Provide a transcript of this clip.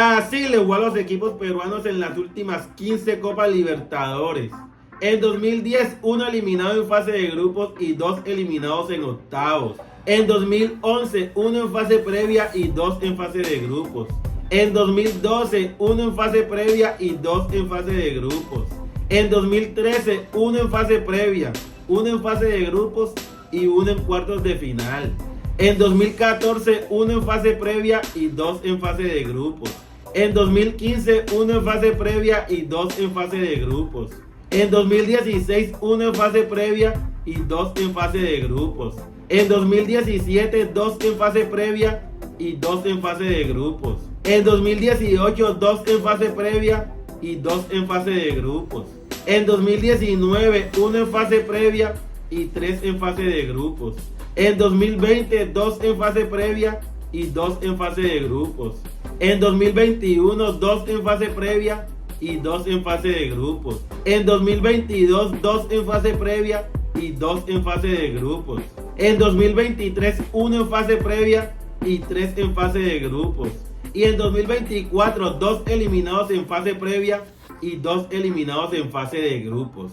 Así le jugó a los equipos peruanos en las últimas 15 Copas Libertadores. En 2010, uno eliminado en fase de grupos y dos eliminados en octavos. En 2011, uno en fase previa y dos en fase de grupos. En 2012, uno en fase previa y dos en fase de grupos. En 2013, uno en fase previa, uno en fase de grupos y uno en cuartos de final. En 2014, uno en fase previa y dos en fase de grupos. En 2015, uno en fase previa y dos en fase de grupos. En 2016, uno en fase previa y dos en fase de grupos. En 2017, dos en fase previa y dos en fase de grupos. En 2018, dos en fase previa y dos en fase de grupos. En 2019, uno en fase previa y tres en fase de grupos. En 2020, dos en fase previa y dos en fase de grupos. En 2021, dos en fase previa y dos en fase de grupos. En 2022, dos en fase previa y dos en fase de grupos. En 2023, uno en fase previa y tres en fase de grupos. Y en 2024, dos eliminados en fase previa y dos eliminados en fase de grupos.